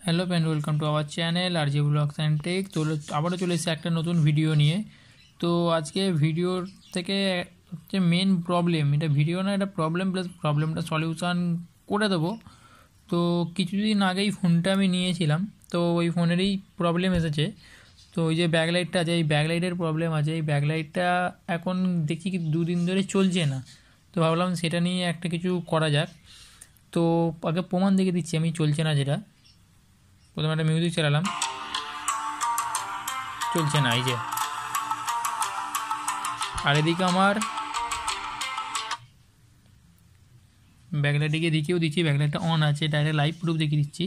Hello friend, welcome to our channel RJ blogs and tech. তো আবারও চলে এসেছি একটা নতুন ভিডিও নিয়ে। তো আজকে ভিডিওর থেকে হচ্ছে মেন প্রবলেম, এটা ভিডিও না, এটা প্রবলেম প্লাস প্রবলেমটা সলিউশান করে দেবো। তো কিছুদিন আগেই ফোনটা আমি নিয়েছিলাম, তো ওই ফোনেরই প্রবলেম এসেছে। তো ওই যে ব্যাকলাইটটা আছে, এই ব্যাকলাইটের প্রবলেম আছে। এই ব্যাকলাইটটা এখন দেখি কি দুদিন ধরে চলছে না, তো ভাবলাম সেটা নিয়ে একটা কিছু করা যাক। তো আগে প্রমাণ দেখে দিচ্ছি আমি চলছে না যেটা। প্রথমে একটা মিউজিক চালালাম, চলছে না, এই যে। আর এদিকে আমার ব্যাকলাইটে দিকেও দিচ্ছি, ব্যাকলাইটটা অন আছে, ডাইরেক্ট লাইভ প্রুফ দেখিয়ে দিচ্ছি।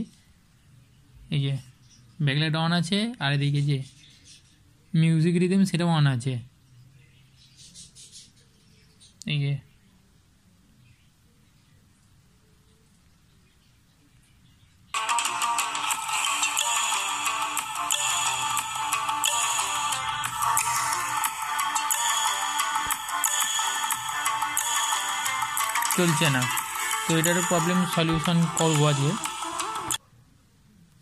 এই যে ব্যাকলাইট অন আছে, আর এদিকে যে মিউজিক রিদম সেটাও অন আছে, এই যে। চলছে না, তো এটারও প্রবলেম সলিউশন করবো আজকে।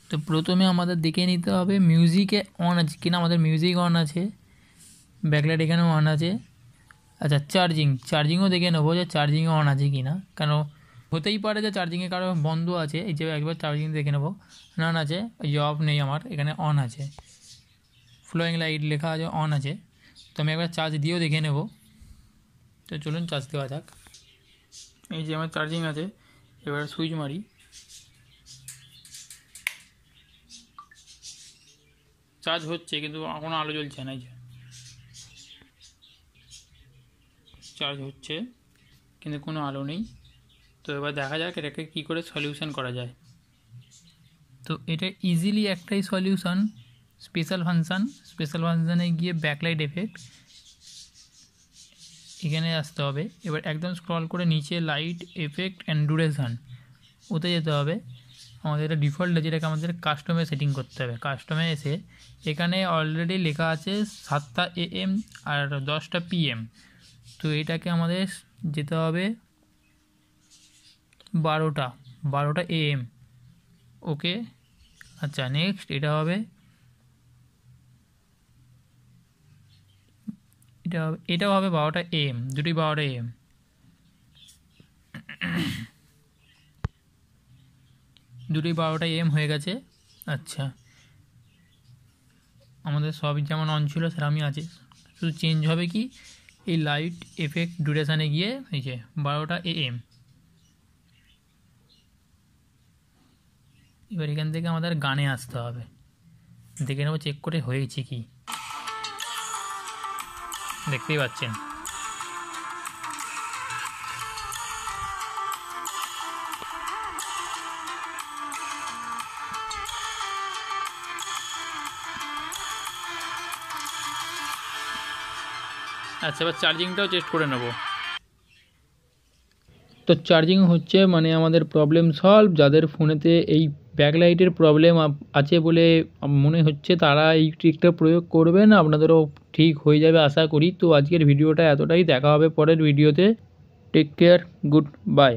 তো প্রথমে আমাদের দেখে নিতে হবে মিউজিকে অন আছে কিনা। আমাদের মিউজিক অন আছে, ব্যাকলাইট এখানেও অন আছে। আচ্ছা, চার্জিংও দেখে নেবো যে চার্জিংও অন আছে কি না, কেন হতেই পারে যে চার্জিংয়ে কারো বন্ধ আছে। এই যে একবার চার্জিং দেখে নেবো, অন আছে। এই যে অফ নেই, আমার এখানে অন আছে, ফ্লোয়িং লাইট লেখা আছে, অন আছে। তো আমি একবার চার্জ দিয়েও দেখে নেব। তো চলুন চার্জ দেওয়া যাক। এই যে আমার চার্জিং আছে, এবার সুইচ মারি। চার্জ হচ্ছে কিন্তু কোনো আলো জ্বলছে না। এই যে চার্জ হচ্ছে কিন্তু কোনো আলো নেই। তো এবার দেখা যাক এটাকে কী করে সলিউশন করা যায়। তো এটা ইজিলি একটাই সলিউশন, স্পেশাল ফাংশানে গিয়ে ব্যাকলাইট এফেক্ট এখানে আসতে হবে। এবার একদম স্ক্রল করে নিচে লাইট এফেক্ট অ্যান্ড ডিউরেশন ওতে যেতে হবে। আমাদের এটা ডিফল্ট আছে, এটাকে আমাদের কাস্টমে সেটিং করতে হবে। কাস্টমে এসে এখানে অলরেডি লেখা আছে 7টা AM আর 10টা PM। তো এটাকে আমাদের যেতে হবে 12টা AM। ওকে, আচ্ছা নেক্সট এটা এটাও হবে 12টা AM, দুটোই 12টা AM। দুটোই 12টা AM হয়ে গেছে। আচ্ছা, আমাদের সবই যেমন অন ছিল সেরকমই আছে, শুধু চেঞ্জ হবে কি এই লাইট এফেক্ট ডিউরেশানে গিয়ে এই যে 12টা AM। এবার এখান থেকে আমাদের গানে আসতে হবে, দেখে নেবো চেক করে হয়েছে কি। দেখতেই পাচ্ছেন আচ্ছা, এবার চার্জিংটাও টেস্ট করে নেব। তো চার্জিং হচ্ছে, মানে আমাদের প্রবলেম সলভ। যাদের ফোনেতে এই ব্যাকলাইটের প্রবলেম আছে বলে মনে হচ্ছে তারা এই ট্রিকটা প্রয়োগ করবেন, আপনাদেরও ঠিক হয়ে যাবে আশা করি। তো আজকের ভিডিওটা এতটাই, দেখা হবে পরের ভিডিওতে। Take care, good by.